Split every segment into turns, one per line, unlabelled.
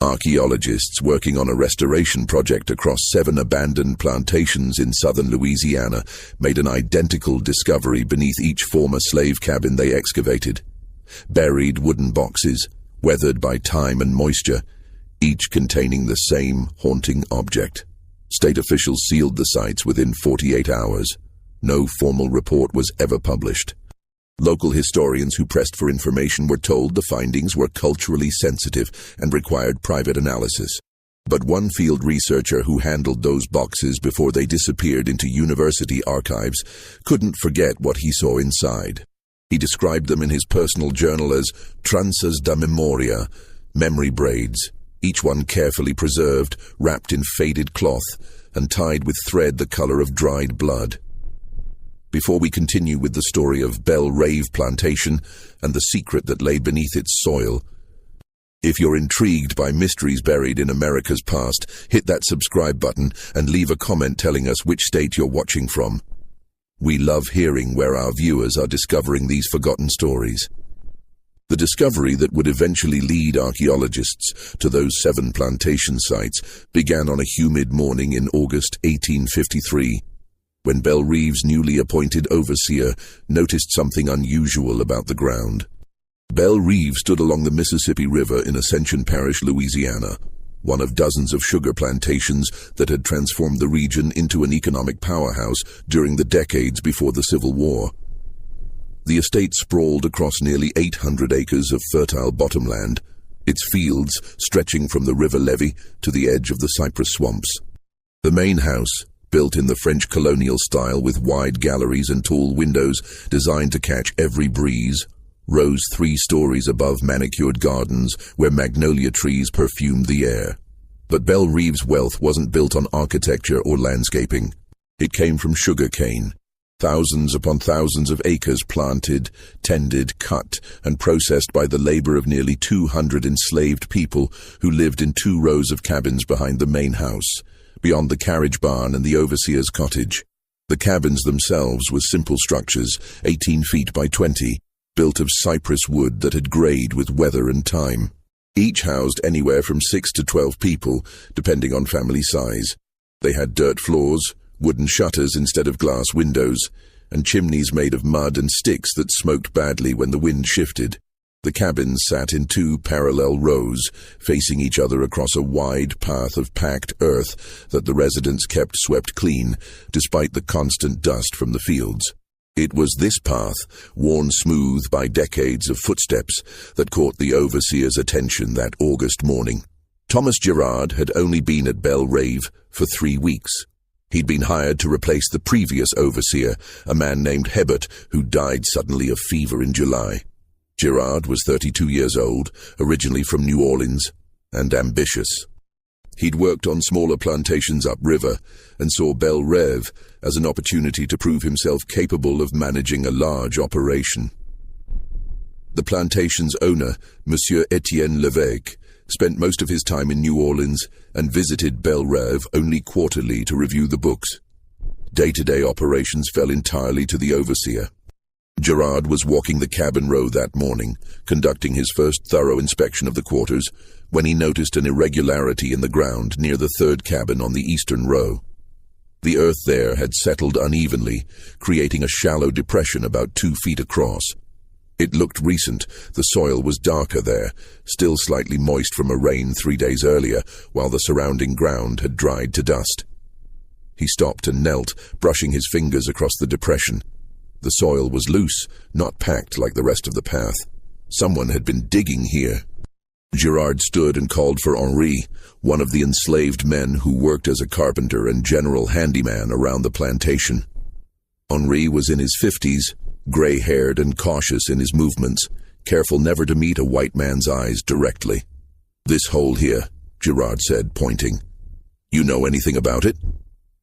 Archaeologists working on a restoration project across 7 abandoned plantations in southern Louisiana made an identical discovery beneath each former slave cabin they excavated. Buried wooden boxes, weathered by time and moisture, each containing the same haunting object. State officials sealed the sites within 48 hours. No formal report was ever published. Local historians who pressed for information were told the findings were culturally sensitive and required private analysis. But one field researcher who handled those boxes before they disappeared into university archives couldn't forget what he saw inside. He described them in his personal journal as tranças da memoria, memory braids, each one carefully preserved, wrapped in faded cloth, and tied with thread the color of dried blood. Before we continue with the story of Belle Reve Plantation and the secret that lay beneath its soil, if you're intrigued by mysteries buried in America's past, hit that subscribe button and leave a comment telling us which state you're watching from. We love hearing where our viewers are discovering these forgotten stories. The discovery that would eventually lead archaeologists to those 7 plantation sites began on a humid morning in August 1853. When Belle Reve's newly appointed overseer noticed something unusual about the ground. Belle Reve stood along the Mississippi River in Ascension Parish, Louisiana, one of dozens of sugar plantations that had transformed the region into an economic powerhouse during the decades before the Civil War. The estate sprawled across nearly 800 acres of fertile bottomland, its fields stretching from the river levee to the edge of the cypress swamps. The main house, built in the French colonial style with wide galleries and tall windows designed to catch every breeze, rose 3 stories above manicured gardens where magnolia trees perfumed the air. But Belle Reve's wealth wasn't built on architecture or landscaping. It came from sugar cane. Thousands upon thousands of acres planted, tended, cut, and processed by the labor of nearly 200 enslaved people who lived in 2 rows of cabins behind the main house, beyond the carriage barn and the overseer's cottage. The cabins themselves were simple structures, 18 feet by 20, built of cypress wood that had grayed with weather and time. Each housed anywhere from 6 to 12 people, depending on family size. They had dirt floors, wooden shutters instead of glass windows, and chimneys made of mud and sticks that smoked badly when the wind shifted. The cabins sat in 2 parallel rows, facing each other across a wide path of packed earth that the residents kept swept clean, despite the constant dust from the fields. It was this path, worn smooth by decades of footsteps, that caught the overseer's attention that August morning. Thomas Girard had only been at Belle Reve for 3 weeks. He'd been hired to replace the previous overseer, a man named Hebert, who died suddenly of fever in July. Girard was 32 years old, originally from New Orleans, and ambitious. He'd worked on smaller plantations upriver and saw Belle Reve as an opportunity to prove himself capable of managing a large operation. The plantation's owner, Monsieur Etienne Levesque, spent most of his time in New Orleans and visited Belle Reve only quarterly to review the books. Day-to-day operations fell entirely to the overseer. Girard was walking the cabin row that morning, conducting his first thorough inspection of the quarters, when he noticed an irregularity in the ground near the 3rd cabin on the eastern row. The earth there had settled unevenly, creating a shallow depression about 2 feet across. It looked recent. The soil was darker there, still slightly moist from a rain 3 days earlier, while the surrounding ground had dried to dust. He stopped and knelt, brushing his fingers across the depression. The soil was loose, not packed like the rest of the path. Someone had been digging here. Girard stood and called for Henri, one of the enslaved men who worked as a carpenter and general handyman around the plantation. Henri was in his 50s, gray-haired and cautious in his movements, careful never to meet a white man's eyes directly. "This hole here," Girard said, pointing. "You know anything about it?"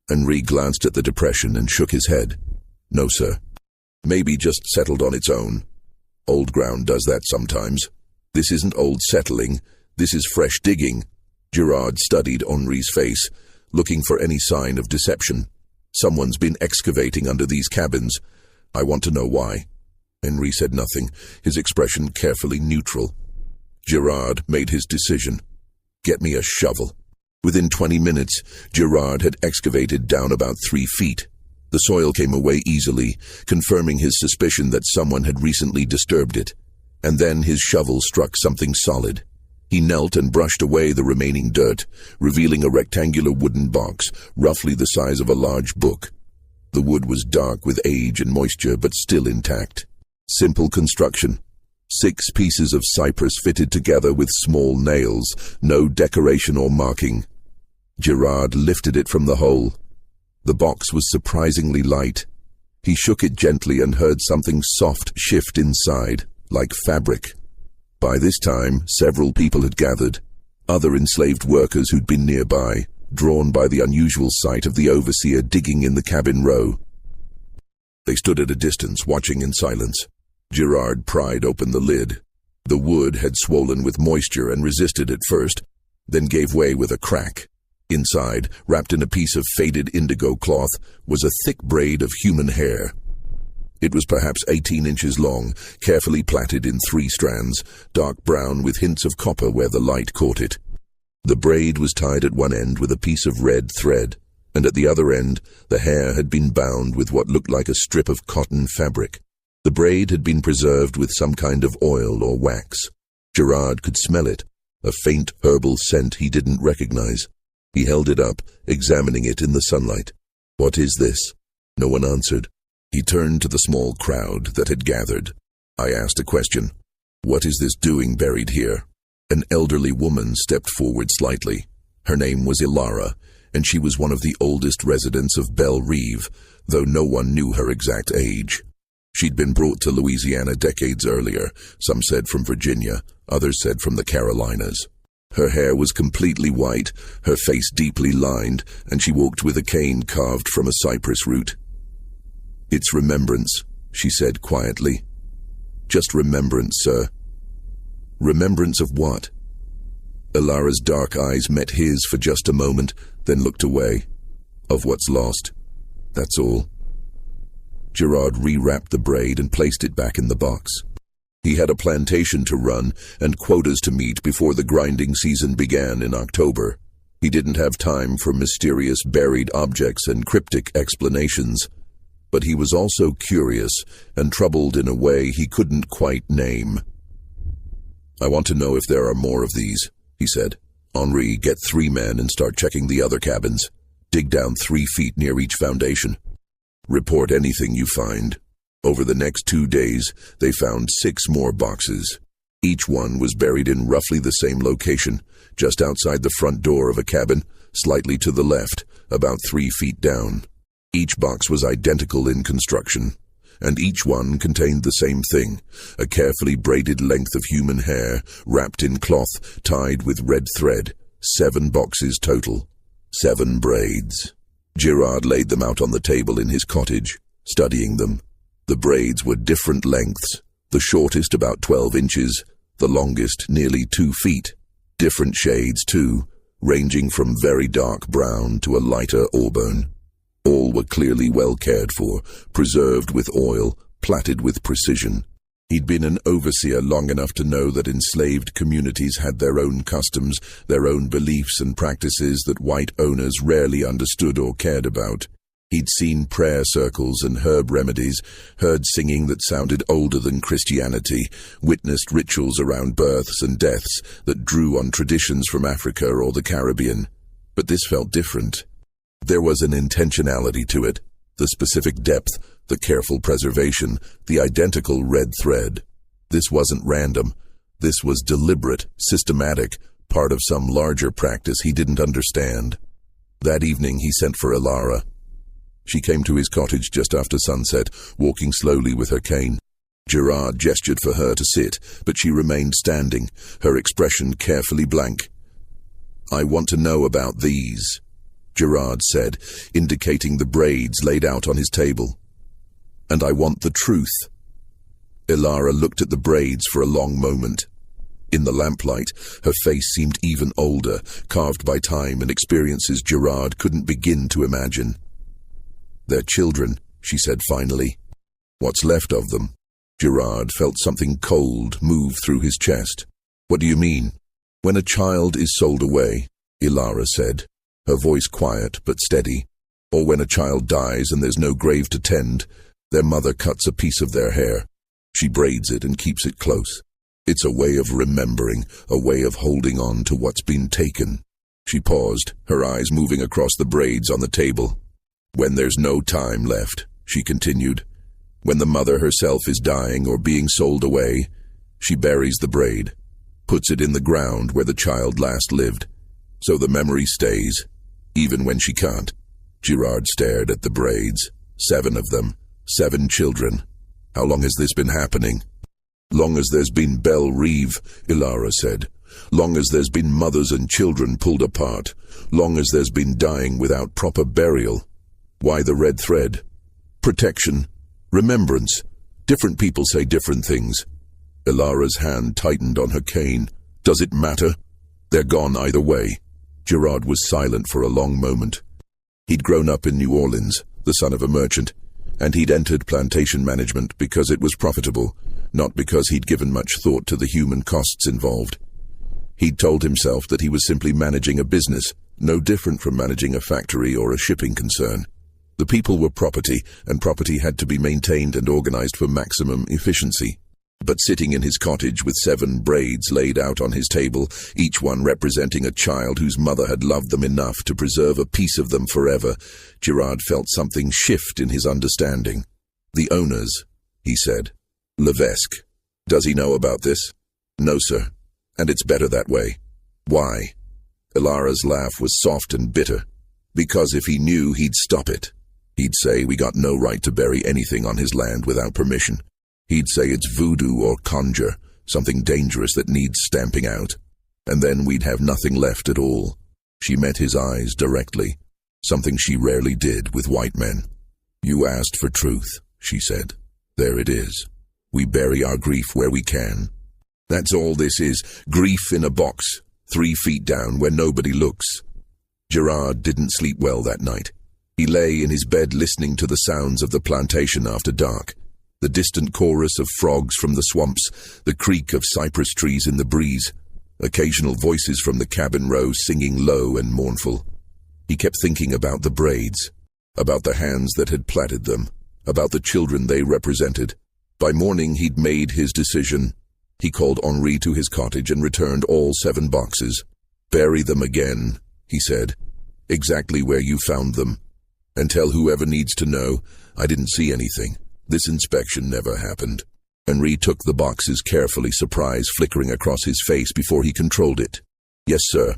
Henri glanced at the depression and shook his head. "No, sir. Maybe just settled on its own. Old ground does that sometimes. This isn't old settling. This is fresh digging." Girard studied Henri's face, looking for any sign of deception. "Someone's been excavating under these cabins. I want to know why." Henri said nothing, his expression carefully neutral. Girard made his decision. "Get me a shovel." Within 20 minutes, Gerard had excavated down about 3 feet. The soil came away easily, confirming his suspicion that someone had recently disturbed it. And then his shovel struck something solid. He knelt and brushed away the remaining dirt, revealing a rectangular wooden box, roughly the size of a large book. The wood was dark with age and moisture, but still intact. Simple construction. 6 pieces of cypress fitted together with small nails, no decoration or marking. Gerard lifted it from the hole. The box was surprisingly light. He shook it gently and heard something soft shift inside, like fabric. By this time, several people had gathered. Other enslaved workers who'd been nearby, drawn by the unusual sight of the overseer digging in the cabin row. They stood at a distance, watching in silence. Gerard pried open the lid. The wood had swollen with moisture and resisted at first, then gave way with a crack. Inside, wrapped in a piece of faded indigo cloth, was a thick braid of human hair. It was perhaps 18 inches long, carefully plaited in 3 strands, dark brown with hints of copper where the light caught it. The braid was tied at one end with a piece of red thread, and at the other end, the hair had been bound with what looked like a strip of cotton fabric. The braid had been preserved with some kind of oil or wax. Gerard could smell it, a faint herbal scent he didn't recognize. He held it up, examining it in the sunlight. "What is this?" No one answered. He turned to the small crowd that had gathered. I asked a question. "What is this doing buried here?" An elderly woman stepped forward slightly. Her name was Ilara, and she was one of the oldest residents of Belle Rive, though no one knew her exact age. She'd been brought to Louisiana decades earlier. Some said from Virginia, others said from the Carolinas. Her hair was completely white, her face deeply lined, and she walked with a cane carved from a cypress root. "It's remembrance," she said quietly. "Just remembrance, sir." "Remembrance of what?" Ilara's dark eyes met his for just a moment, then looked away. "Of what's lost. That's all." Gerard rewrapped the braid and placed it back in the box. He had a plantation to run and quotas to meet before the grinding season began in October. He didn't have time for mysterious buried objects and cryptic explanations. But he was also curious and troubled in a way he couldn't quite name. "I want to know if there are more of these," he said. "Henri, get 3 men and start checking the other cabins. Dig down 3 feet near each foundation. Report anything you find." Over the next 2 days, they found 6 more boxes. Each one was buried in roughly the same location, just outside the front door of a cabin, slightly to the left, about 3 feet down. Each box was identical in construction, and each one contained the same thing, a carefully braided length of human hair, wrapped in cloth, tied with red thread. 7 boxes total. 7 braids. Gerard laid them out on the table in his cottage, studying them. The braids were different lengths, the shortest about 12 inches, the longest nearly 2 feet. Different shades, too, ranging from very dark brown to a lighter auburn. All were clearly well cared for, preserved with oil, plaited with precision. He'd been an overseer long enough to know that enslaved communities had their own customs, their own beliefs and practices that white owners rarely understood or cared about. He'd seen prayer circles and herb remedies, heard singing that sounded older than Christianity, witnessed rituals around births and deaths that drew on traditions from Africa or the Caribbean. But this felt different. There was an intentionality to it, the specific depth, the careful preservation, the identical red thread. This wasn't random. This was deliberate, systematic, part of some larger practice he didn't understand. That evening he sent for Ilara. She came to his cottage just after sunset, walking slowly with her cane. Gerard gestured for her to sit, but she remained standing, her expression carefully blank. "I want to know about these," Gerard said, indicating the braids laid out on his table. "And I want the truth." Ilara looked at the braids for a long moment. In the lamplight, her face seemed even older, carved by time and experiences Gerard couldn't begin to imagine. "They're children," she said finally. "What's left of them?" Gerard felt something cold move through his chest. "What do you mean?" When a child is sold away, Ilara said, her voice quiet but steady, or when a child dies and there's no grave to tend, their mother cuts a piece of their hair. She braids it and keeps it close. It's a way of remembering, a way of holding on to what's been taken. She paused, her eyes moving across the braids on the table. When there's no time left, she continued, when the mother herself is dying or being sold away, she buries the braid, puts it in the ground where the child last lived, so the memory stays, even when she can't. Girard stared at the braids. 7 of them, 7 children. How long has this been happening? Long as there's been Belle Reve, Ilara said. Long as there's been mothers and children pulled apart. Long as there's been dying without proper burial. Why the red thread? Protection. Remembrance. Different people say different things. Ilara's hand tightened on her cane. Does it matter? They're gone either way. Girard was silent for a long moment. He'd grown up in New Orleans, the son of a merchant, and he'd entered plantation management because it was profitable, not because he'd given much thought to the human costs involved. He'd told himself that he was simply managing a business, no different from managing a factory or a shipping concern. The people were property, and property had to be maintained and organized for maximum efficiency. But sitting in his cottage with 7 braids laid out on his table, each one representing a child whose mother had loved them enough to preserve a piece of them forever, Girard felt something shift in his understanding. The owners, he said. Levesque. Does he know about this? No, sir. And it's better that way. Why? Ilara's laugh was soft and bitter. Because if he knew, he'd stop it. He'd say we got no right to bury anything on his land without permission. He'd say it's voodoo or conjure, something dangerous that needs stamping out. And then we'd have nothing left at all. She met his eyes directly, something she rarely did with white men. You asked for truth, she said. There it is. We bury our grief where we can. That's all this is, grief in a box, 3 feet down where nobody looks. Girard didn't sleep well that night. He lay in his bed listening to the sounds of the plantation after dark. The distant chorus of frogs from the swamps, the creak of cypress trees in the breeze, occasional voices from the cabin row singing low and mournful. He kept thinking about the braids, about the hands that had plaited them, about the children they represented. By morning he'd made his decision. He called Henri to his cottage and returned all 7 boxes. Bury them again, he said, exactly where you found them. And tell whoever needs to know, I didn't see anything. This inspection never happened. Henri took the boxes carefully, surprise flickering across his face before he controlled it. Yes, sir.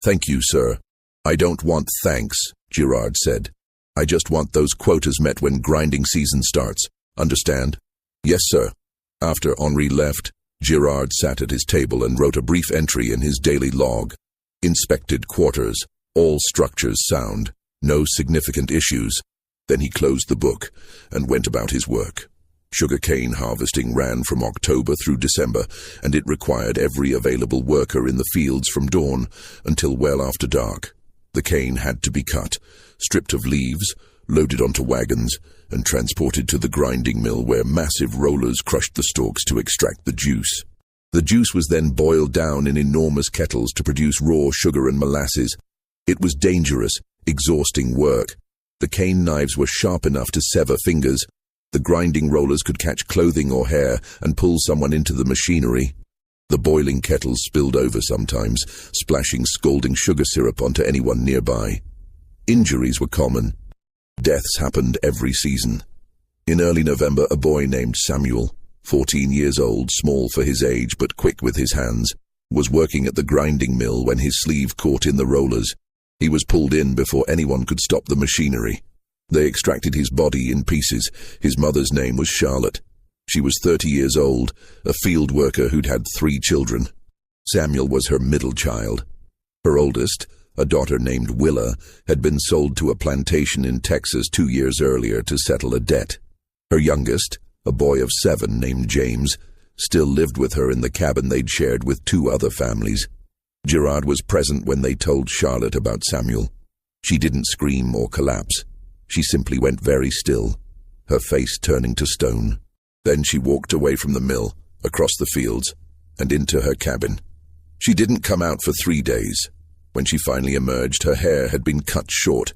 Thank you, sir. I don't want thanks, Girard said. I just want those quotas met when grinding season starts. Understand? Yes, sir. After Henri left, Girard sat at his table and wrote a brief entry in his daily log. Inspected quarters, all structures sound, no significant issues. Then he closed the book and went about his work. Sugarcane harvesting ran from October through December, and it required every available worker in the fields from dawn until well after dark. The cane had to be cut, stripped of leaves, loaded onto wagons, and transported to the grinding mill where massive rollers crushed the stalks to extract the juice. The juice was then boiled down in enormous kettles to produce raw sugar and molasses. It was dangerous, exhausting work. The cane knives were sharp enough to sever fingers. The grinding rollers could catch clothing or hair and pull someone into the machinery. The boiling kettles spilled over sometimes, splashing scalding sugar syrup onto anyone nearby. Injuries were common. Deaths happened every season. In early November, a boy named Samuel, 14 years old, small for his age but quick with his hands, was working at the grinding mill when his sleeve caught in the rollers. He was pulled in before anyone could stop the machinery. They extracted his body in pieces. His mother's name was Charlotte. She was 30 years old, a field worker who'd had 3 children. Samuel was her middle child. Her oldest, a daughter named Willa, had been sold to a plantation in Texas 2 years earlier to settle a debt. Her youngest, a boy of 7 named James, still lived with her in the cabin they'd shared with 2 other families. Girard was present when they told Charlotte about Samuel. She didn't scream or collapse. She simply went very still, her face turning to stone. Then she walked away from the mill, across the fields, and into her cabin. She didn't come out for 3 days. When she finally emerged, her hair had been cut short,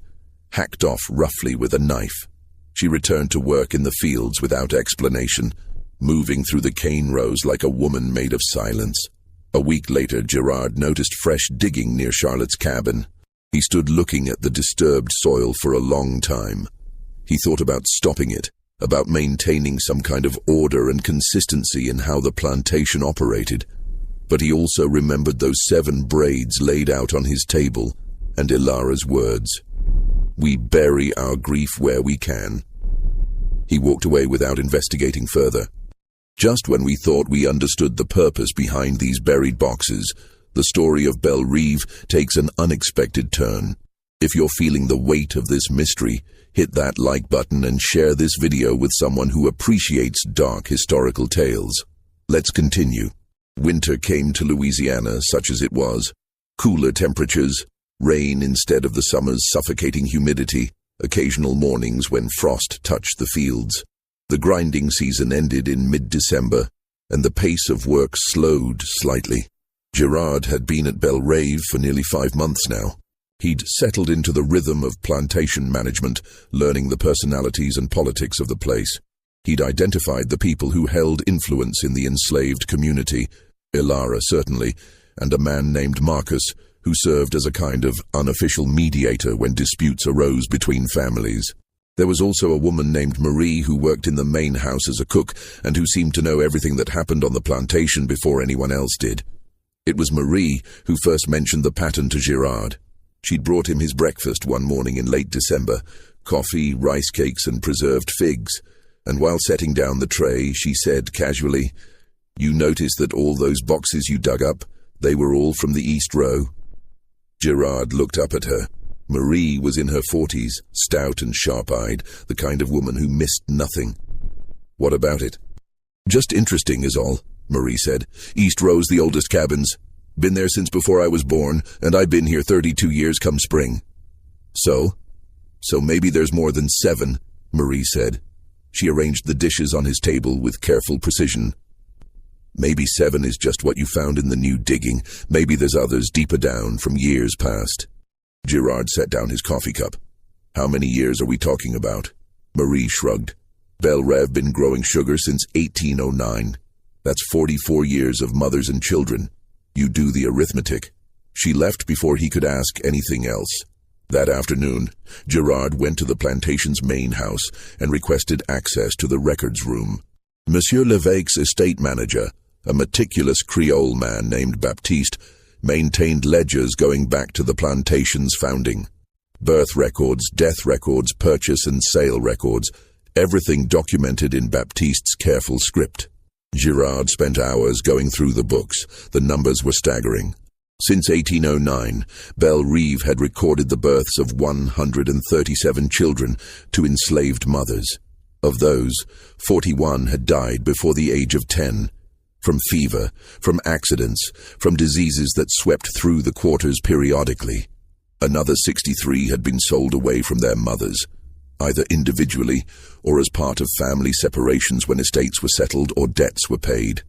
hacked off roughly with a knife. She returned to work in the fields without explanation, moving through the cane rows like a woman made of silence. A week later, Gerard noticed fresh digging near Charlotte's cabin. He stood looking at the disturbed soil for a long time. He thought about stopping it, about maintaining some kind of order and consistency in how the plantation operated. But he also remembered those 7 braids laid out on his table, and Ilara's words, "We bury our grief where we can." He walked away without investigating further. Just when we thought we understood the purpose behind these buried boxes, the story of Belle Reve takes an unexpected turn. If you're feeling the weight of this mystery, hit that like button and share this video with someone who appreciates dark historical tales. Let's continue. Winter came to Louisiana, such as it was. Cooler temperatures, rain instead of the summer's suffocating humidity, occasional mornings when frost touched the fields. The grinding season ended in mid-December, and the pace of work slowed slightly. Gerard had been at Belle Reve for nearly 5 months now. He'd settled into the rhythm of plantation management, learning the personalities and politics of the place. He'd identified the people who held influence in the enslaved community, Ilara certainly, and a man named Marcus, who served as a kind of unofficial mediator when disputes arose between families. There was also a woman named Marie who worked in the main house as a cook and who seemed to know everything that happened on the plantation before anyone else did. It was Marie who first mentioned the pattern to Gerard. She'd brought him his breakfast one morning in late December, coffee, rice cakes, and preserved figs, and while setting down the tray, she said casually, "You notice that all those boxes you dug up, they were all from the East Row?" Gerard looked up at her. Marie was in her 40s, stout and sharp-eyed, the kind of woman who missed nothing. "What about it?" "Just interesting is all," Marie said. "East Row's the oldest cabins. Been there since before I was born, and I've been here 32 years come spring." So maybe there's more than 7, Marie said. She arranged the dishes on his table with careful precision. "Maybe 7 is just what you found in the new digging. Maybe there's others deeper down from years past." Gerard set down his coffee cup. "How many years are we talking about?" Marie shrugged. "Belle Reve been growing sugar since 1809. That's 44 years of mothers and children. You do the arithmetic." She left before he could ask anything else. That afternoon, Gerard went to the plantation's main house and requested access to the records room. Monsieur Levesque's estate manager, a meticulous Creole man named Baptiste, maintained ledgers going back to the plantation's founding. Birth records, death records, purchase and sale records, everything documented in Baptiste's careful script. Gerard spent hours going through the books. The numbers were staggering. Since 1809, Belle Reve had recorded the births of 137 children to enslaved mothers. Of those, 41 had died before the age of 10, from fever, from accidents, from diseases that swept through the quarters periodically. Another 63 had been sold away from their mothers, either individually or as part of family separations when estates were settled or debts were paid.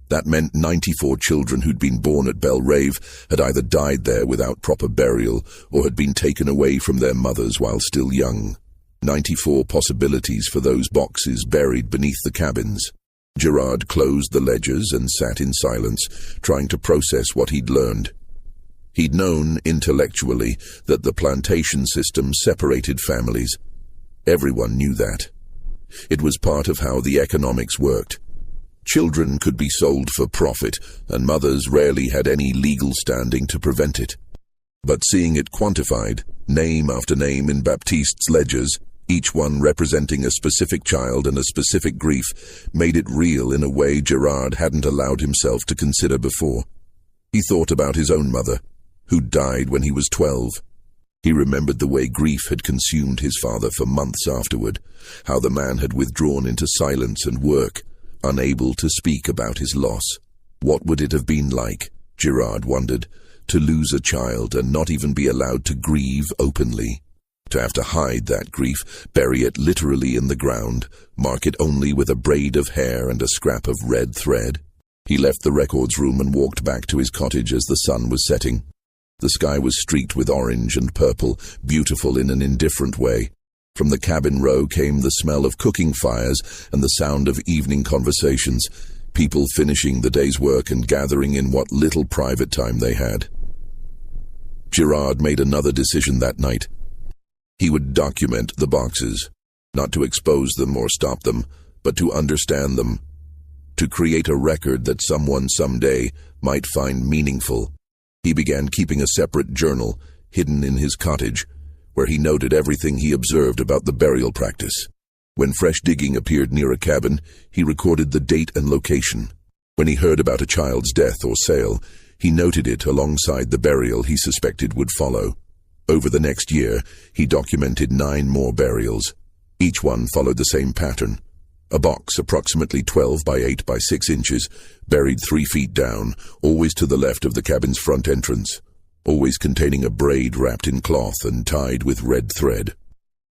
That meant 94 children who'd been born at Belle Reve had either died there without proper burial or had been taken away from their mothers while still young. 94 possibilities for those boxes buried beneath the cabins. Gerard closed the ledgers and sat in silence, trying to process what he'd learned. He'd known, intellectually, that the plantation system separated families. Everyone knew that. It was part of how the economics worked. Children could be sold for profit, and mothers rarely had any legal standing to prevent it. But seeing it quantified, name after name in Baptiste's ledgers, each one representing a specific child and a specific grief, made it real in a way Gerard hadn't allowed himself to consider before. He thought about his own mother, who died when he was 12. He remembered the way grief had consumed his father for months afterward, how the man had withdrawn into silence and work, unable to speak about his loss. What would it have been like, Gerard wondered, to lose a child and not even be allowed to grieve openly? To have to hide that grief, bury it literally in the ground, mark it only with a braid of hair and a scrap of red thread? He left the records room and walked back to his cottage as the sun was setting. The sky was streaked with orange and purple, beautiful in an indifferent way. From the cabin row came the smell of cooking fires and the sound of evening conversations, people finishing the day's work and gathering in what little private time they had. Girard made another decision that night. He would document the boxes, not to expose them or stop them, but to understand them, to create a record that someone someday might find meaningful. He began keeping a separate journal, hidden in his cottage, where he noted everything he observed about the burial practice. When fresh digging appeared near a cabin, he recorded the date and location. When he heard about a child's death or sale, he noted it alongside the burial he suspected would follow. Over the next year, he documented 9 more burials. Each one followed the same pattern. A box approximately 12 by 8 by 6 inches, buried 3 feet down, always to the left of the cabin's front entrance, always containing a braid wrapped in cloth and tied with red thread.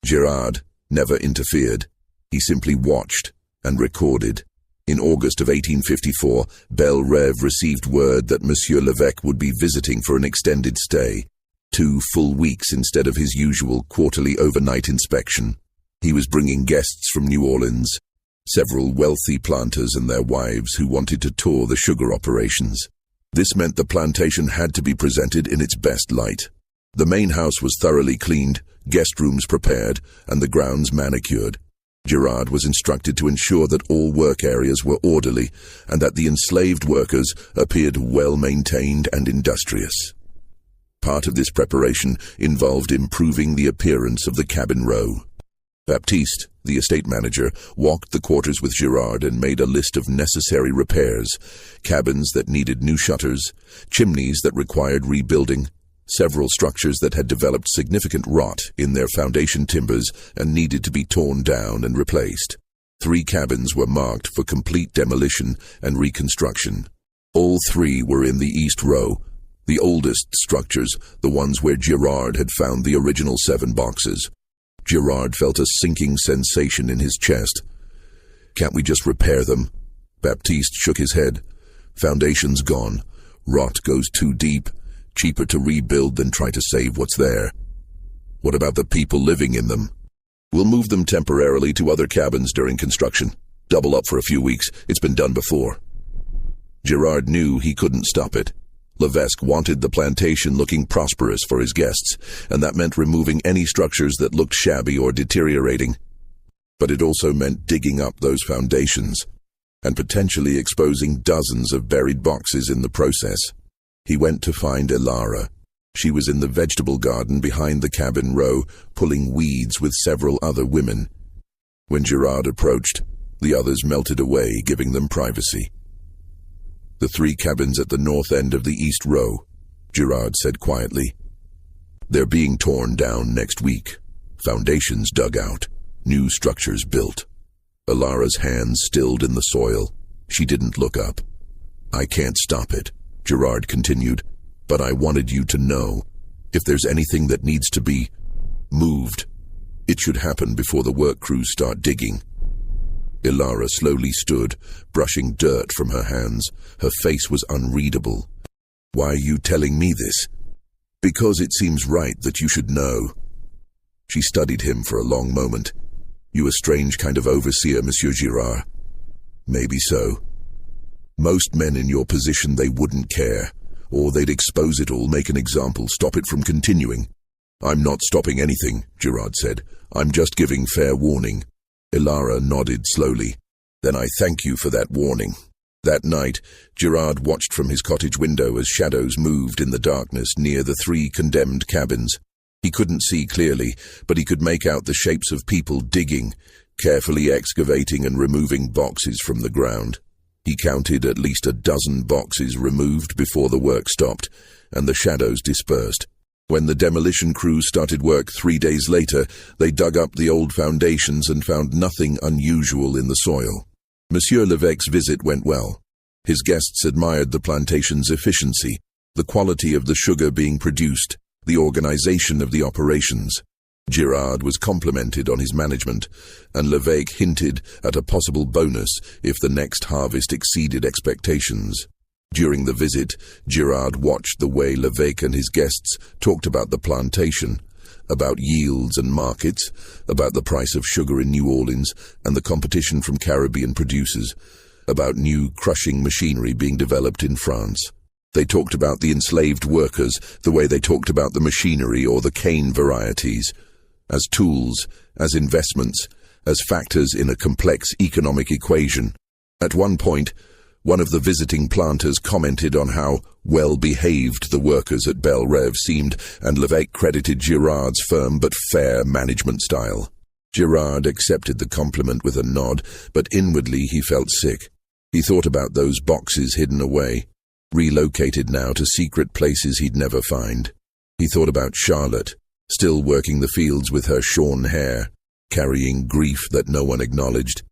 Girard never interfered. He simply watched and recorded. In August of 1854, Belle Rêve received word that Monsieur Lévesque would be visiting for an extended stay, 2 full weeks instead of his usual quarterly overnight inspection. He was bringing guests from New Orleans, several wealthy planters and their wives who wanted to tour the sugar operations. This meant the plantation had to be presented in its best light. The main house was thoroughly cleaned, guest rooms prepared, and the grounds manicured. Girard was instructed to ensure that all work areas were orderly and that the enslaved workers appeared well-maintained and industrious. Part of this preparation involved improving the appearance of the cabin row. Baptiste, the estate manager, walked the quarters with Girard and made a list of necessary repairs: cabins that needed new shutters, chimneys that required rebuilding, several structures that had developed significant rot in their foundation timbers and needed to be torn down and replaced. 3 cabins were marked for complete demolition and reconstruction. All 3 were in the East Row, the oldest structures, the ones where Girard had found the original 7 boxes. Girard felt a sinking sensation in his chest. "Can't we just repair them?" Baptiste shook his head. "Foundation's gone. Rot goes too deep. Cheaper to rebuild than try to save what's there." "What about the people living in them?" "We'll move them temporarily to other cabins during construction. Double up for a few weeks. It's been done before." Girard knew he couldn't stop it. Lévesque wanted the plantation looking prosperous for his guests, and that meant removing any structures that looked shabby or deteriorating. But it also meant digging up those foundations, and potentially exposing dozens of buried boxes in the process. He went to find Elara. She was in the vegetable garden behind the cabin row, pulling weeds with several other women. When Girard approached, the others melted away, giving them privacy. "The 3 cabins at the north end of the East Row," Girard said quietly. "They're being torn down next week. Foundations dug out. New structures built." Elara's hands stilled in the soil. She didn't look up. "I can't stop it," Girard continued, "but I wanted you to know. If there's anything that needs to be moved, it should happen before the work crews start digging." Elara slowly stood, brushing dirt from her hands. Her face was unreadable. "Why are you telling me this?" "Because it seems right that you should know." She studied him for a long moment. "You a strange kind of overseer, Monsieur Girard." "Maybe so. Most men in your position, they wouldn't care. Or they'd expose it all, make an example, stop it from continuing." "I'm not stopping anything," Girard said. "I'm just giving fair warning." Elara nodded slowly. "Then I thank you for that warning." That night, Girard watched from his cottage window as shadows moved in the darkness near the 3 condemned cabins. He couldn't see clearly, but he could make out the shapes of people digging, carefully excavating and removing boxes from the ground. He counted at least a dozen boxes removed before the work stopped, and the shadows dispersed. When the demolition crew started work 3 days later, they dug up the old foundations and found nothing unusual in the soil. Monsieur Lévesque's visit went well. His guests admired the plantation's efficiency, the quality of the sugar being produced, the organization of the operations. Girard was complimented on his management, and Levesque hinted at a possible bonus if the next harvest exceeded expectations. During the visit, Girard watched the way Levesque and his guests talked about the plantation, about yields and markets, about the price of sugar in New Orleans and the competition from Caribbean producers, about new crushing machinery being developed in France. They talked about the enslaved workers the way they talked about the machinery or the cane varieties, as tools, as investments, as factors in a complex economic equation. At one point, one of the visiting planters commented on how well-behaved the workers at Belle Reve seemed, and Levesque credited Girard's firm but fair management style. Girard accepted the compliment with a nod, but inwardly he felt sick. He thought about those boxes hidden away, relocated now to secret places he'd never find. He thought about Charlotte, still working the fields with her shorn hair, carrying grief that no one acknowledged.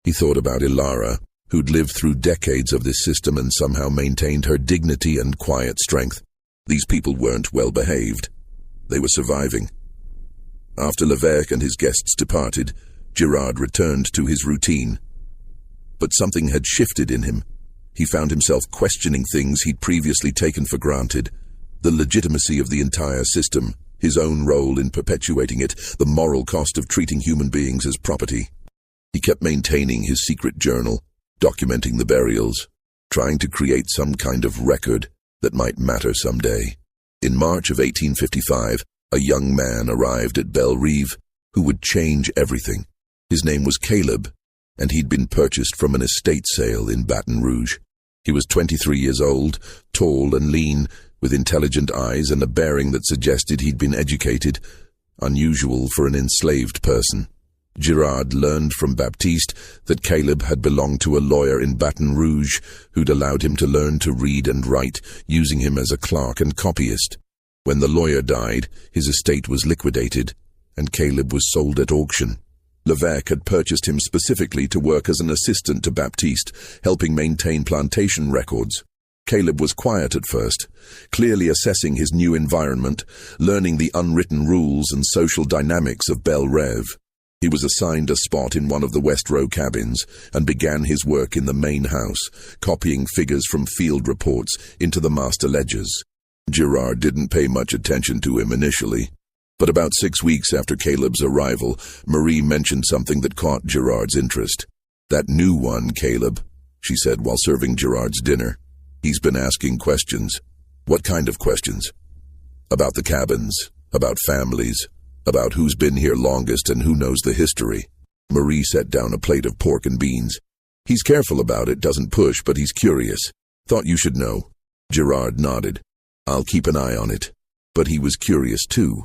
He thought about Ilara, who'd lived through decades of this system and somehow maintained her dignity and quiet strength. These people weren't well behaved. They were surviving. After Levesque and his guests departed, Girard returned to his routine. But something had shifted in him. He found himself questioning things he'd previously taken for granted: the legitimacy of the entire system, his own role in perpetuating it, the moral cost of treating human beings as property. He kept maintaining his secret journal, documenting the burials, trying to create some kind of record that might matter someday. In March of 1855, a young man arrived at Belle Reve who would change everything. His name was Caleb, and he'd been purchased from an estate sale in Baton Rouge. He was 23 years old, tall and lean, with intelligent eyes and a bearing that suggested he'd been educated, unusual for an enslaved person. Girard learned from Baptiste that Caleb had belonged to a lawyer in Baton Rouge who'd allowed him to learn to read and write, using him as a clerk and copyist. When the lawyer died, his estate was liquidated, and Caleb was sold at auction. Levesque had purchased him specifically to work as an assistant to Baptiste, helping maintain plantation records. Caleb was quiet at first, clearly assessing his new environment, learning the unwritten rules and social dynamics of Belle Reve. He was assigned a spot in one of the West Row cabins and began his work in the main house, copying figures from field reports into the master ledgers. Girard didn't pay much attention to him initially, but about 6 weeks after Caleb's arrival, Marie mentioned something that caught Girard's interest. "That new one, Caleb," she said while serving Girard's dinner. "He's been asking questions." "What kind of questions?" "About the cabins, about families, about who's been here longest and who knows the history." Marie set down a plate of pork and beans. "He's careful about it, doesn't push, but he's curious. Thought you should know." Girard nodded. "I'll keep an eye on it." But he was curious too.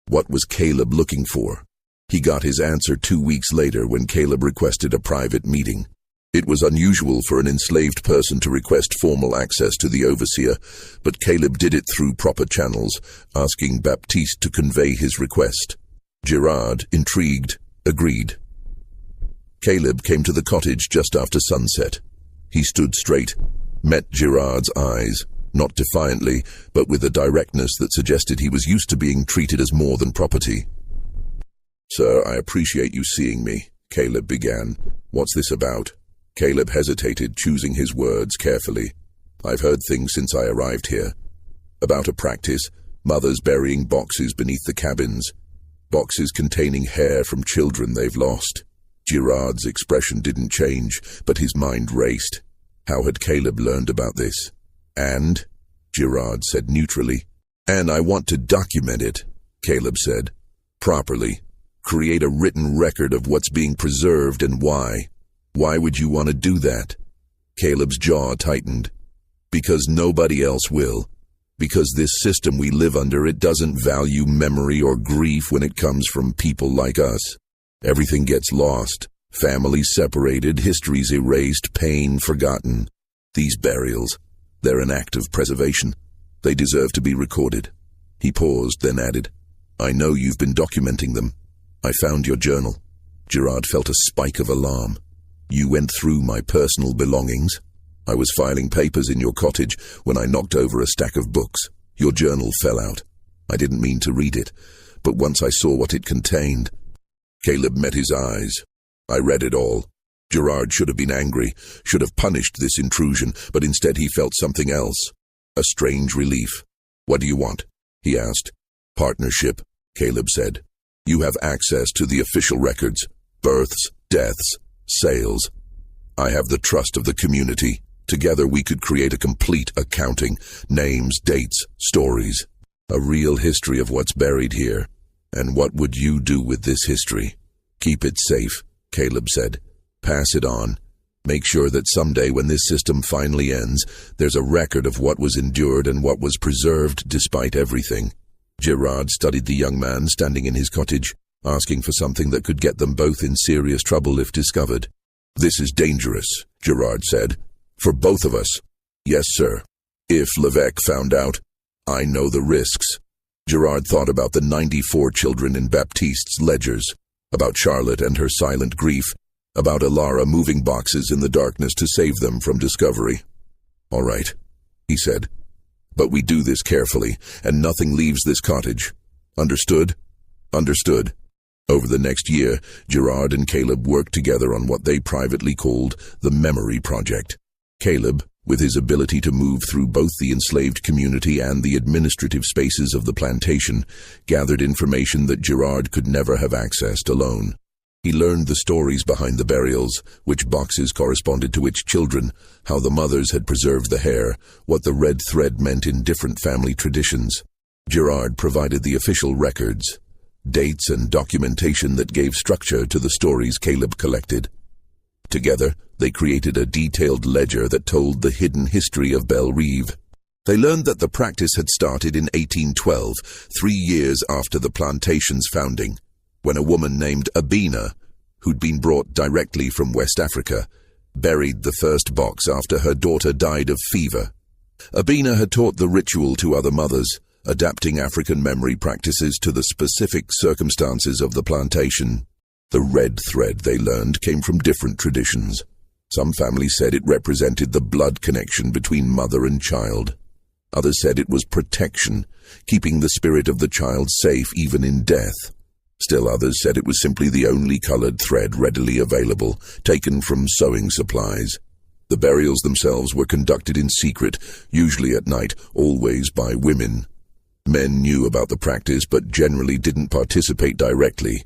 What was Caleb looking for? He got his answer 2 weeks later when Caleb requested a private meeting. It was unusual for an enslaved person to request formal access to the overseer, but Caleb did it through proper channels, asking Baptiste to convey his request. Girard, intrigued, agreed. Caleb came to the cottage just after sunset. He stood straight, met Girard's eyes, not defiantly, but with a directness that suggested he was used to being treated as more than property. "Sir, I appreciate you seeing me," Caleb began. "What's this about?" Caleb hesitated, choosing his words carefully. "I've heard things since I arrived here. About a practice, mothers burying boxes beneath the cabins, boxes containing hair from children they've lost." Girard's expression didn't change, but his mind raced. How had Caleb learned about this? "And?" Girard said neutrally. "And I want to document it," Caleb said. "Properly. Create a written record of what's being preserved and why." "Why would you want to do that?" Caleb's jaw tightened. "Because nobody else will. Because this system we live under, it doesn't value memory or grief when it comes from people like us. Everything gets lost. Families separated, histories erased, pain forgotten. These burials, they're an act of preservation. They deserve to be recorded." He paused, then added, "I know you've been documenting them. I found your journal." Girard felt a spike of alarm. "You went through my personal belongings?" "I was filing papers in your cottage when I knocked over a stack of books. Your journal fell out. I didn't mean to read it, but once I saw what it contained. Caleb met his eyes. I read it all. Gerard should have been angry, should have punished this intrusion, but instead he felt something else. A strange relief. "What do you want?" he asked. "Partnership," Caleb said. "You have access to the official records, births, deaths, sales. I have the trust of the community. Together we could create a complete accounting, names, dates, stories. A real history of what's buried here. And what would you do with this history?" "Keep it safe," Caleb said. "Pass it on. Make sure that someday when this system finally ends, there's a record of what was endured and what was preserved despite everything." Gerard studied the young man standing in his cottage, asking for something that could get them both in serious trouble if discovered. "This is dangerous," Gerard said. "For both of us." "Yes, sir. If Levesque found out, I know the risks." Gerard thought about the 94 children in Baptiste's ledgers, about Charlotte and her silent grief, about Alara moving boxes in the darkness to save them from discovery. "All right," he said. "But we do this carefully, and nothing leaves this cottage. Understood?" "Understood." Over the next year, Gerard and Caleb worked together on what they privately called the Memory Project. Caleb, with his ability to move through both the enslaved community and the administrative spaces of the plantation, gathered information that Gerard could never have accessed alone. He learned the stories behind the burials, which boxes corresponded to which children, how the mothers had preserved the hair, what the red thread meant in different family traditions. Gerard provided the official records, dates and documentation that gave structure to the stories Caleb collected. Together, they created a detailed ledger that told the hidden history of Belle Reve. They learned that the practice had started in 1812, 3 years after the plantation's founding, when a woman named Abina, who'd been brought directly from West Africa, buried the first box after her daughter died of fever. Abina had taught the ritual to other mothers, adapting African memory practices to the specific circumstances of the plantation. The red thread, they learned, came from different traditions. Some families said it represented the blood connection between mother and child. Others said it was protection, keeping the spirit of the child safe even in death. Still others said it was simply the only colored thread readily available, taken from sewing supplies. The burials themselves were conducted in secret, usually at night, always by women. Men knew about the practice but generally didn't participate directly.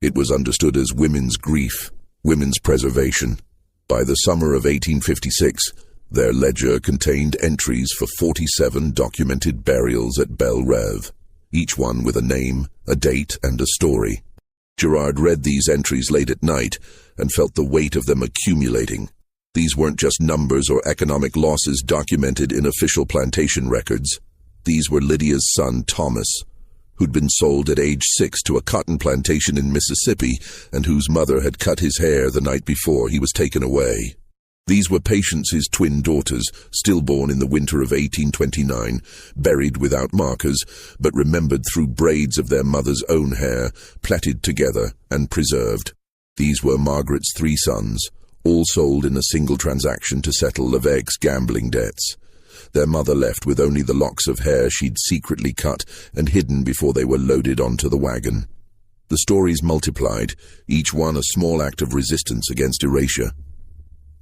It was understood as women's grief, women's preservation. By the summer of 1856, their ledger contained entries for 47 documented burials at Belle Reve, each one with a name, a date, and a story. Gerard read these entries late at night and felt the weight of them accumulating. These weren't just numbers or economic losses documented in official plantation records. These were Lydia's son, Thomas, who'd been sold at age 6 to a cotton plantation in Mississippi and whose mother had cut his hair the night before he was taken away. These were Patience's twin daughters, stillborn in the winter of 1829, buried without markers, but remembered through braids of their mother's own hair, plaited together and preserved. These were Margaret's 3 sons, all sold in a single transaction to settle Levesque's gambling debts. Their mother left with only the locks of hair she'd secretly cut and hidden before they were loaded onto the wagon. The stories multiplied, each one a small act of resistance against erasure.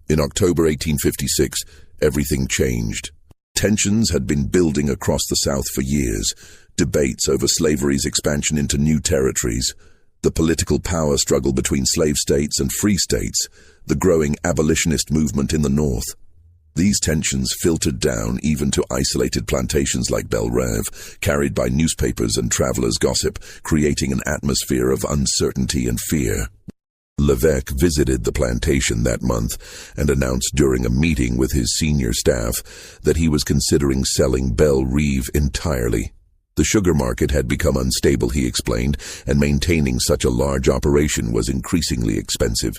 In October 1856, everything changed. Tensions had been building across the South for years, debates over slavery's expansion into new territories, the political power struggle between slave states and free states, the growing abolitionist movement in the North. These tensions filtered down even to isolated plantations like Belle Reve, carried by newspapers and travelers' gossip, creating an atmosphere of uncertainty and fear. Levesque visited the plantation that month and announced during a meeting with his senior staff that he was considering selling Belle Reve entirely. The sugar market had become unstable, he explained, and maintaining such a large operation was increasingly expensive.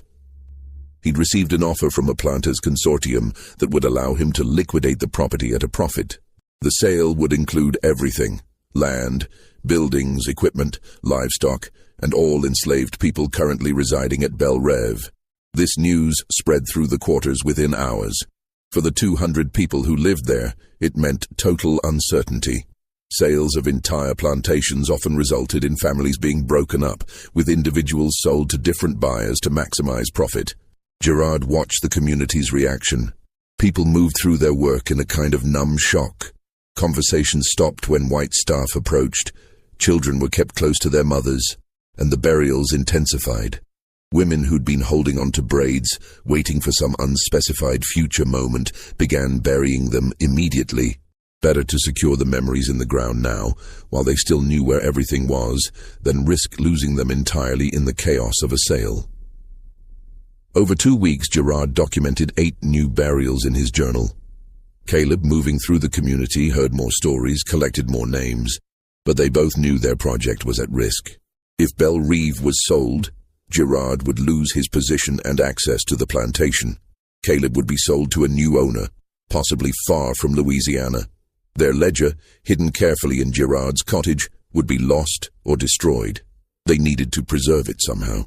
He'd received an offer from a planters' consortium that would allow him to liquidate the property at a profit. The sale would include everything: land, buildings, equipment, livestock, and all enslaved people currently residing at Belle Reve. This news spread through the quarters within hours. For the 200 people who lived there, it meant total uncertainty. Sales of entire plantations often resulted in families being broken up, with individuals sold to different buyers to maximize profit. Gerard watched the community's reaction. People moved through their work in a kind of numb shock. Conversations stopped when white staff approached. Children were kept close to their mothers, and the burials intensified. Women who'd been holding on to braids, waiting for some unspecified future moment, began burying them immediately. Better to secure the memories in the ground now, while they still knew where everything was, than risk losing them entirely in the chaos of a sale. Over 2 weeks, Gerard documented 8 new burials in his journal. Caleb, moving through the community, heard more stories, collected more names, but they both knew their project was at risk. If Belle Reve was sold, Gerard would lose his position and access to the plantation. Caleb would be sold to a new owner, possibly far from Louisiana. Their ledger, hidden carefully in Gerard's cottage, would be lost or destroyed. They needed to preserve it somehow.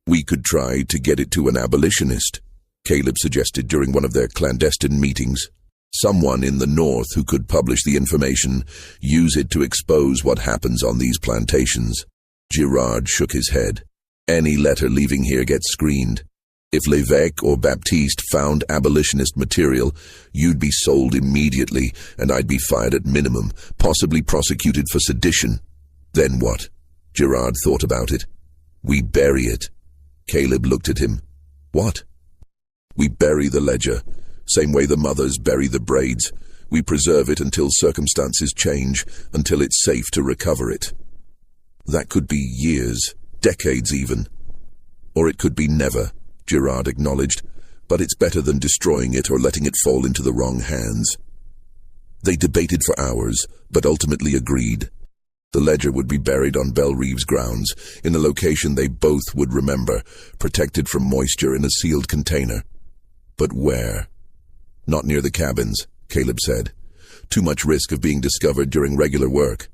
"We could try to get it to an abolitionist," Caleb suggested during one of their clandestine meetings. "Someone in the North who could publish the information, use it to expose what happens on these plantations." Gerard shook his head. "Any letter leaving here gets screened. If L'évêque or Baptiste found abolitionist material, you'd be sold immediately, and I'd be fired at minimum, possibly prosecuted for sedition." "Then what?" Gerard thought about it. "We bury it." Caleb looked at him. "What?" "We bury the ledger, same way the mothers bury the braids. We preserve it until circumstances change, until it's safe to recover it." "That could be years, decades even. Or it could be never," Gerard acknowledged, "but it's better than destroying it or letting it fall into the wrong hands." They debated for hours, but ultimately agreed. The ledger would be buried on Belle Reve's grounds, in a location they both would remember, protected from moisture in a sealed container. But where? "Not near the cabins," Caleb said. "Too much risk of being discovered during regular work."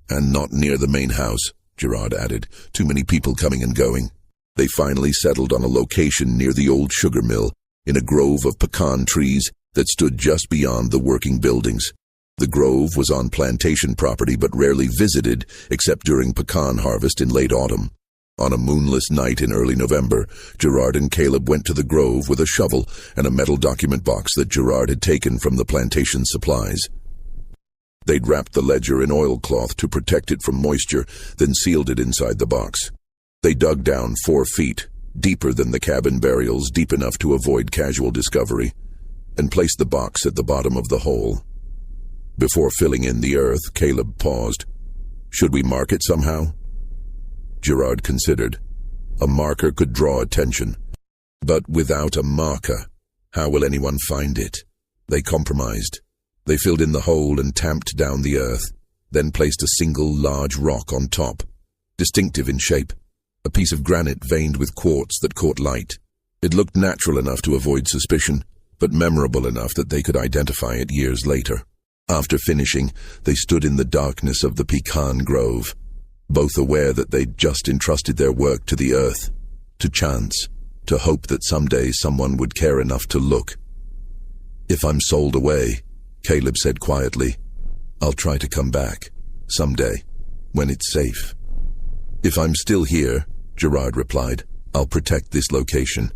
"And not near the main house," Gerard added. "Too many people coming and going." They finally settled on a location near the old sugar mill, in a grove of pecan trees that stood just beyond the working buildings. The grove was on plantation property but rarely visited except during pecan harvest in late autumn. On a moonless night in early November, Gerard and Caleb went to the grove with a shovel and a metal document box that Gerard had taken from the plantation supplies. They'd wrapped the ledger in oilcloth to protect it from moisture, then sealed it inside the box. They dug down 4 feet, deeper than the cabin burials, deep enough to avoid casual discovery, and placed the box at the bottom of the hole. Before filling in the earth, Caleb paused. "Should we mark it somehow?" Gerard considered. A marker could draw attention. But without a marker, how will anyone find it? They compromised. They filled in the hole and tamped down the earth, then placed a single large rock on top, distinctive in shape. A piece of granite veined with quartz that caught light. It looked natural enough to avoid suspicion, but memorable enough that they could identify it years later. After finishing, they stood in the darkness of the pecan grove, both aware that they'd just entrusted their work to the earth, to chance, to hope that someday someone would care enough to look. "If I'm sold away," Caleb said quietly, "I'll try to come back, someday, when it's safe." "If I'm still here," Gerard replied, "I'll protect this location.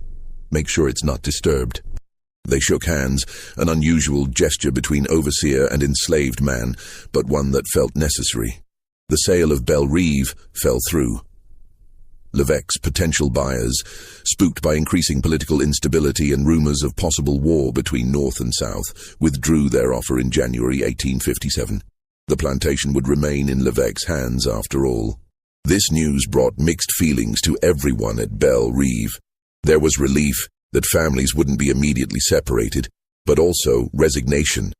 Make sure it's not disturbed." They shook hands, an unusual gesture between overseer and enslaved man, but one that felt necessary. The sale of Belle Reve fell through. L'évêque's potential buyers, spooked by increasing political instability and rumors of possible war between North and South, withdrew their offer in January 1857. The plantation would remain in L'évêque's hands after all. This news brought mixed feelings to everyone at Belle Reve. There was relief that families wouldn't be immediately separated, but also resignation.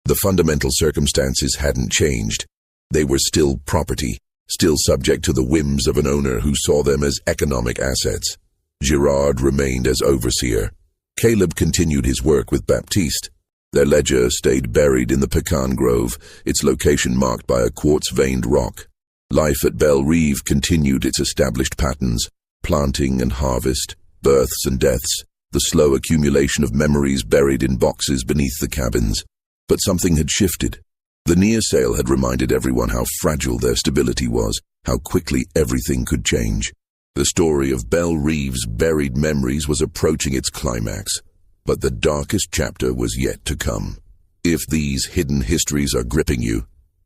The fundamental circumstances hadn't changed. They were still property, still subject to the whims of an owner who saw them as economic assets. Gerard remained as overseer. Caleb continued his work with Baptiste. Their ledger stayed buried in the pecan grove, its location marked by a quartz-veined rock. Life at Belle Reve continued its established patterns: planting and harvest, births and deaths, the slow accumulation of memories buried in boxes beneath the cabins. But something had shifted. The near sale had reminded everyone how fragile their stability was, how quickly everything could change. The story of Belle Reeve's buried memories was approaching its climax, but the darkest chapter was yet to come. If these hidden histories are gripping you,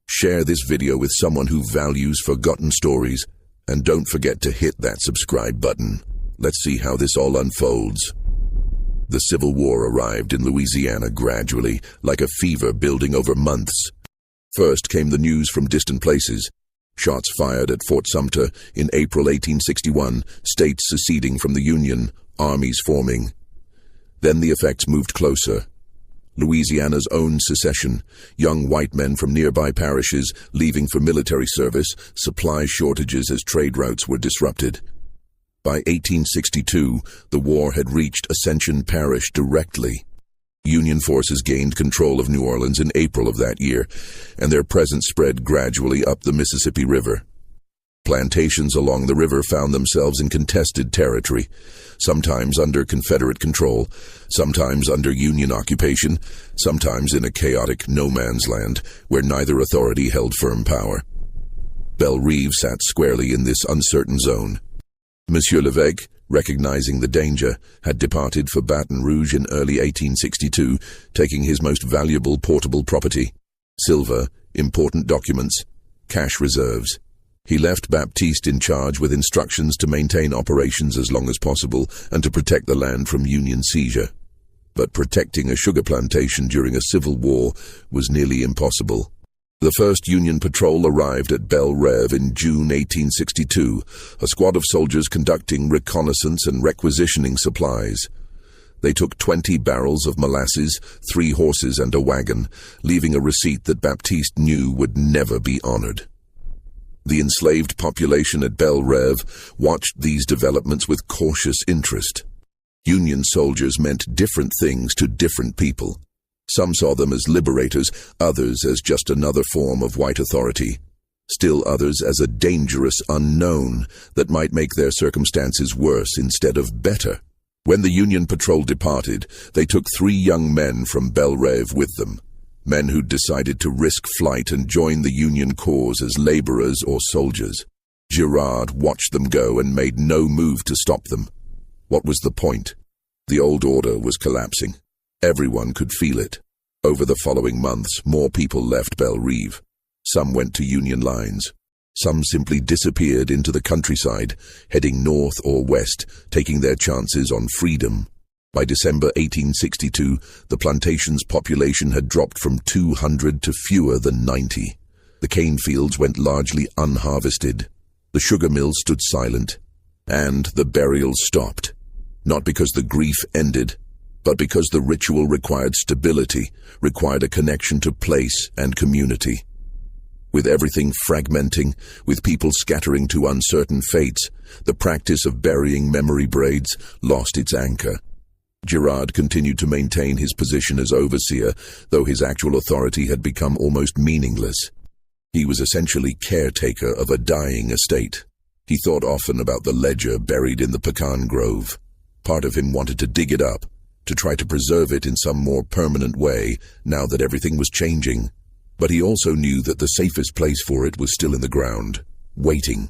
share this video with someone who values forgotten stories, and don't forget to hit that subscribe button. Let's see how this all unfolds. The Civil War arrived in Louisiana gradually, like a fever building over months. First came the news from distant places. Shots fired at Fort Sumter in April 1861, states seceding from the Union, armies forming. Then the effects moved closer. Louisiana's own secession, young white men from nearby parishes leaving for military service, supply shortages as trade routes were disrupted. By 1862, the war had reached Ascension Parish directly. Union forces gained control of New Orleans in April of that year, and their presence spread gradually up the Mississippi River. Plantations along the river found themselves in contested territory, sometimes under Confederate control, sometimes under Union occupation, sometimes in a chaotic no-man's land where neither authority held firm power. Belle Reeve sat squarely in this uncertain zone. Monsieur L'évêque, recognizing the danger, had departed for Baton Rouge in early 1862, taking his most valuable portable property: silver, important documents, cash reserves. He left Baptiste in charge with instructions to maintain operations as long as possible and to protect the land from Union seizure. But protecting a sugar plantation during a civil war was nearly impossible. The first Union patrol arrived at Belle Reve in June 1862, a squad of soldiers conducting reconnaissance and requisitioning supplies. They took 20 barrels of molasses, 3 horses and a wagon, leaving a receipt that Baptiste knew would never be honored. The enslaved population at Belle Reve watched these developments with cautious interest. Union soldiers meant different things to different people. Some saw them as liberators, others as just another form of white authority. Still others as a dangerous unknown that might make their circumstances worse instead of better. When the Union patrol departed, they took 3 young men from Belle Reve with them, men who'd decided to risk flight and join the Union cause as laborers or soldiers. Girard watched them go and made no move to stop them. What was the point? The old order was collapsing. Everyone could feel it. Over the following months, more people left Belle Reve. Some went to Union lines. Some simply disappeared into the countryside, heading north or west, taking their chances on freedom. By December 1862, the plantation's population had dropped from 200 to fewer than 90. The cane fields went largely unharvested. The sugar mills stood silent. And the burials stopped. Not because the grief ended, but because the ritual required stability, required a connection to place and community. With everything fragmenting, with people scattering to uncertain fates, the practice of burying memory braids lost its anchor. Girard continued to maintain his position as overseer, though his actual authority had become almost meaningless. He was essentially caretaker of a dying estate. He thought often about the ledger buried in the pecan grove. Part of him wanted to dig it up, to try to preserve it in some more permanent way, now that everything was changing. But he also knew that the safest place for it was still in the ground, waiting.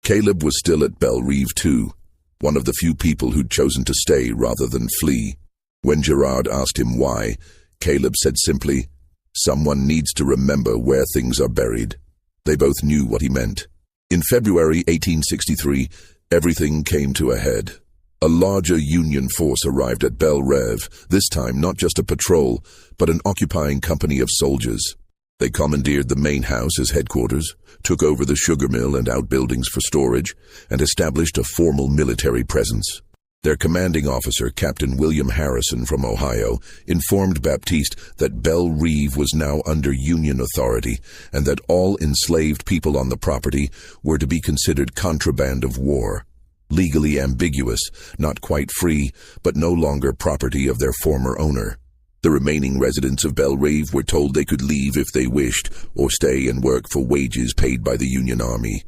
Caleb was still at Belle Reve too, one of the few people who'd chosen to stay rather than flee. When Girard asked him why, Caleb said simply, "Someone needs to remember where things are buried." They both knew what he meant. In February 1863, everything came to a head. A larger Union force arrived at Belle Reve, this time not just a patrol, but an occupying company of soldiers. They commandeered the main house as headquarters, took over the sugar mill and outbuildings for storage, and established a formal military presence. Their commanding officer, Captain William Harrison from Ohio, informed Baptiste that Belle Reve was now under Union authority and that all enslaved people on the property were to be considered contraband of war. Legally ambiguous, not quite free, but no longer property of their former owner. The remaining residents of Belle Reve were told they could leave if they wished, or stay and work for wages paid by the Union Army.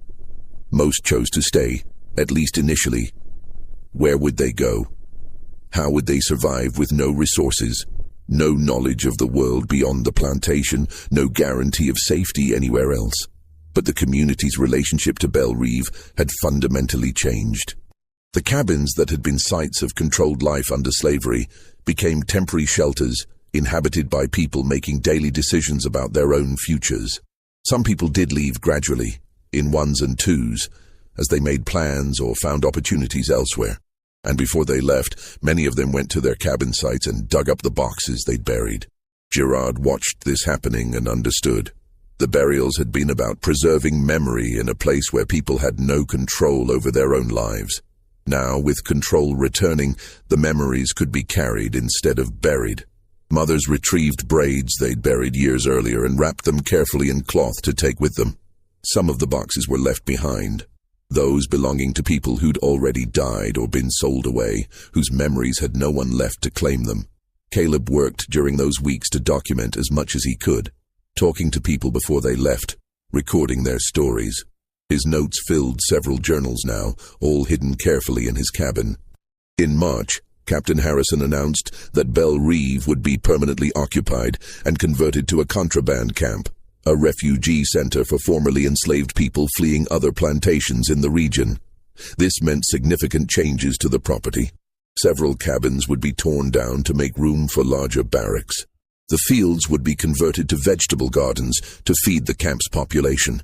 Most chose to stay, at least initially. Where would they go? How would they survive with no resources, No knowledge of the world beyond the plantation, no guarantee of safety anywhere else. But the community's relationship to Belle Reve had fundamentally changed. The cabins that had been sites of controlled life under slavery became temporary shelters inhabited by people making daily decisions about their own futures. Some people did leave gradually, in ones and twos, as they made plans or found opportunities elsewhere. And before they left, many of them went to their cabin sites and dug up the boxes they'd buried. Gerard watched this happening and understood. The burials had been about preserving memory in a place where people had no control over their own lives. Now, with control returning, the memories could be carried instead of buried. Mothers retrieved braids they'd buried years earlier and wrapped them carefully in cloth to take with them. Some of the boxes were left behind, those belonging to people who'd already died or been sold away, whose memories had no one left to claim them. Caleb worked during those weeks to document as much as he could, talking to people before they left, recording their stories. His notes filled several journals now, all hidden carefully in his cabin. In March, Captain Harrison announced that Belle Reve would be permanently occupied and converted to a contraband camp, a refugee center for formerly enslaved people fleeing other plantations in the region. This meant significant changes to the property. Several cabins would be torn down to make room for larger barracks. The fields would be converted to vegetable gardens to feed the camp's population.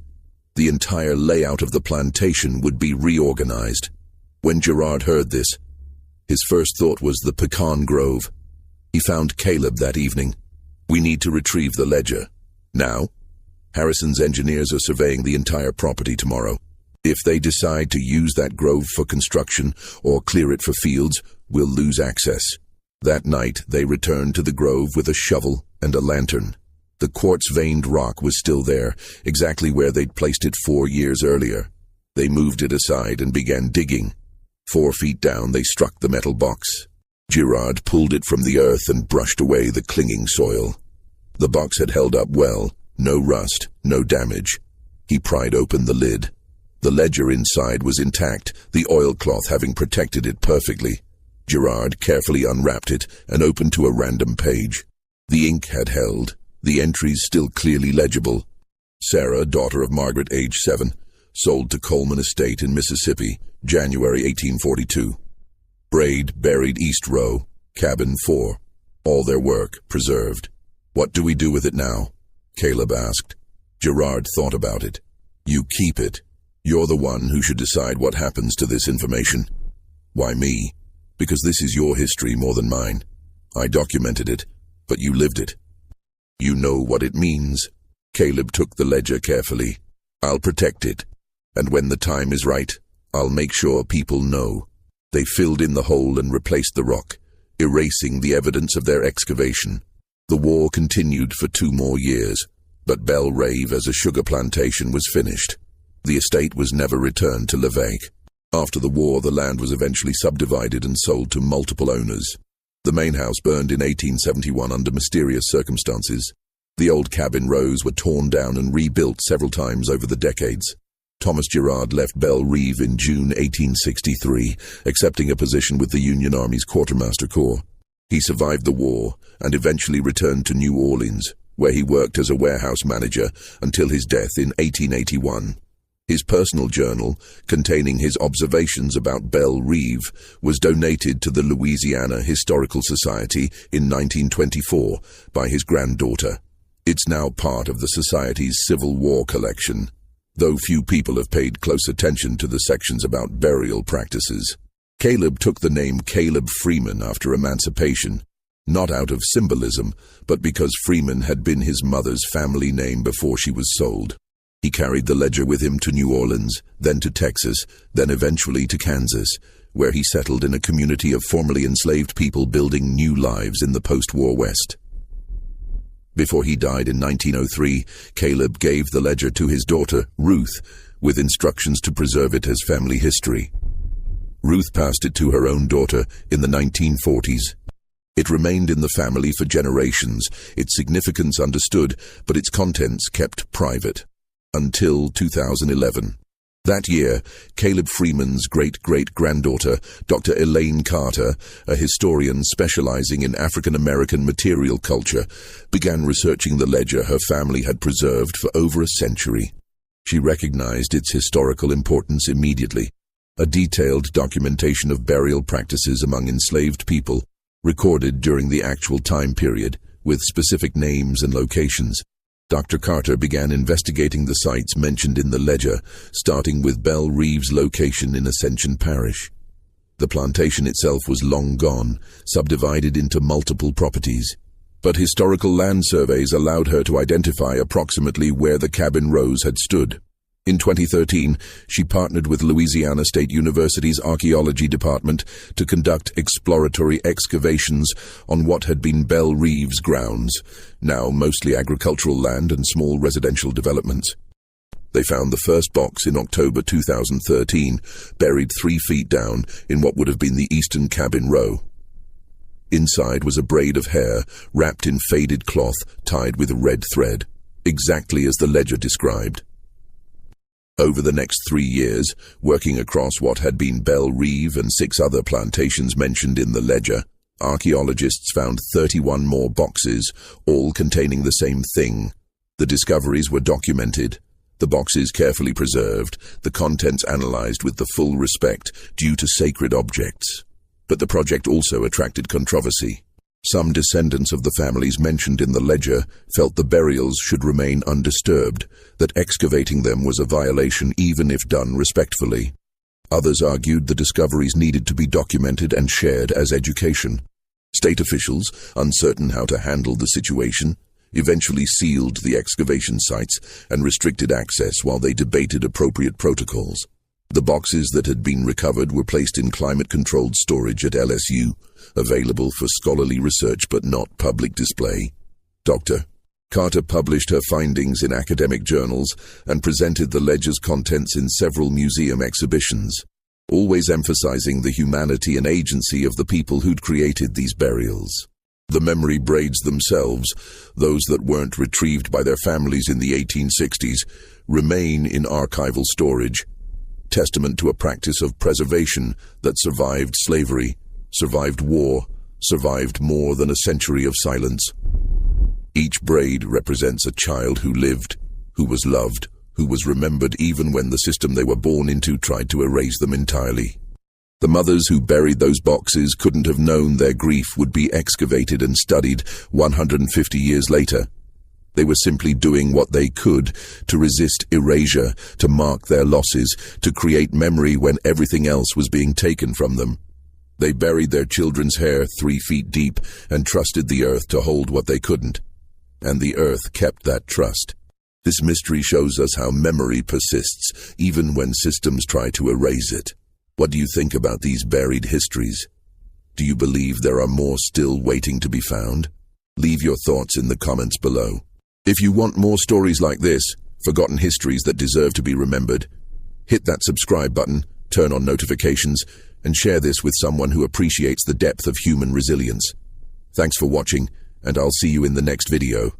The entire layout of the plantation would be reorganized. When Gerard heard this, his first thought was the pecan grove. He found Caleb that evening. "We need to retrieve the ledger. Now?" Harrison's engineers are surveying the entire property tomorrow. If they decide to use that grove for construction or clear it for fields, we'll lose access. That night, they returned to the grove with a shovel and a lantern. The quartz-veined rock was still there, exactly where they'd placed it 4 years earlier. They moved it aside and began digging. 4 feet down, they struck the metal box. Gerard pulled it from the earth and brushed away the clinging soil. The box had held up well, no rust, no damage. He pried open the lid. The ledger inside was intact, the oilcloth having protected it perfectly. Gerard carefully unwrapped it and opened to a random page. The ink had held, the entries still clearly legible. Sarah, daughter of Margaret, age 7, sold to Coleman Estate in Mississippi, January 1842. Braid buried East Row, cabin 4. All their work preserved. "What do we do with it now?" Caleb asked. Gerard thought about it. "You keep it. You're the one who should decide what happens to this information." "Why me?" "Because this is your history more than mine. I documented it, but you lived it. You know what it means." Caleb took the ledger carefully. "I'll protect it, and when the time is right, I'll make sure people know." They filled in the hole and replaced the rock, erasing the evidence of their excavation. The war continued for 2 more years, but Belle Reve as a sugar plantation was finished. The estate was never returned to Levesque. After the war, the land was eventually subdivided and sold to multiple owners. The main house burned in 1871 under mysterious circumstances. The old cabin rows were torn down and rebuilt several times over the decades. Thomas Gerard left Belle Reve in June 1863, accepting a position with the Union Army's Quartermaster Corps. He survived the war and eventually returned to New Orleans, where he worked as a warehouse manager until his death in 1881. His personal journal, containing his observations about Belle Reve, was donated to the Louisiana Historical Society in 1924 by his granddaughter. It's now part of the Society's Civil War collection, though few people have paid close attention to the sections about burial practices. Caleb took the name Caleb Freeman after emancipation, not out of symbolism, but because Freeman had been his mother's family name before she was sold. He carried the ledger with him to New Orleans, then to Texas, then eventually to Kansas, where he settled in a community of formerly enslaved people building new lives in the post-war West. Before he died in 1903, Caleb gave the ledger to his daughter, Ruth, with instructions to preserve it as family history. Ruth passed it to her own daughter in the 1940s. It remained in the family for generations, its significance understood, but its contents kept private. Until 2011. That year, Caleb Freeman's great-great-granddaughter, Dr. Elaine Carter, a historian specializing in African-American material culture, began researching the ledger her family had preserved for over a century. She recognized its historical importance immediately. A detailed documentation of burial practices among enslaved people, recorded during the actual time period, with specific names and locations. Dr. Carter began investigating the sites mentioned in the ledger, starting with Belle Reeve's location in Ascension Parish. The plantation itself was long gone, subdivided into multiple properties, but historical land surveys allowed her to identify approximately where the cabin rose had stood. In 2013, she partnered with Louisiana State University's Archaeology Department to conduct exploratory excavations on what had been Belle Reeve's grounds, now mostly agricultural land and small residential developments. They found the first box in October 2013, buried 3 feet down in what would have been the eastern cabin row. Inside was a braid of hair wrapped in faded cloth tied with a red thread, exactly as the ledger described. Over the next 3 years, working across what had been Belle Reeve and 6 other plantations mentioned in the ledger, archaeologists found 31 more boxes, all containing the same thing. The discoveries were documented, the boxes carefully preserved, the contents analyzed with the full respect due to sacred objects. But the project also attracted controversy. Some descendants of the families mentioned in the ledger felt the burials should remain undisturbed, that excavating them was a violation even if done respectfully. Others argued the discoveries needed to be documented and shared as education. State officials, uncertain how to handle the situation, eventually sealed the excavation sites and restricted access while they debated appropriate protocols. The boxes that had been recovered were placed in climate-controlled storage at LSU, available for scholarly research but not public display. Dr. Carter published her findings in academic journals and presented the ledger's contents in several museum exhibitions, always emphasizing the humanity and agency of the people who'd created these burials. The memory braids themselves, those that weren't retrieved by their families in the 1860s, remain in archival storage, testament to a practice of preservation that survived slavery, survived war, survived more than a century of silence. Each braid represents a child who lived, who was loved, who was remembered even when the system they were born into tried to erase them entirely. The mothers who buried those boxes couldn't have known their grief would be excavated and studied 150 years later. They were simply doing what they could to resist erasure, to mark their losses, to create memory when everything else was being taken from them. They buried their children's hair 3 feet deep and trusted the earth to hold what they couldn't. And the earth kept that trust. This mystery shows us how memory persists, even when systems try to erase it. What do you think about these buried histories? Do you believe there are more still waiting to be found? Leave your thoughts in the comments below. If you want more stories like this, forgotten histories that deserve to be remembered, hit that subscribe button, turn on notifications, and share this with someone who appreciates the depth of human resilience. Thanks for watching, and I'll see you in the next video.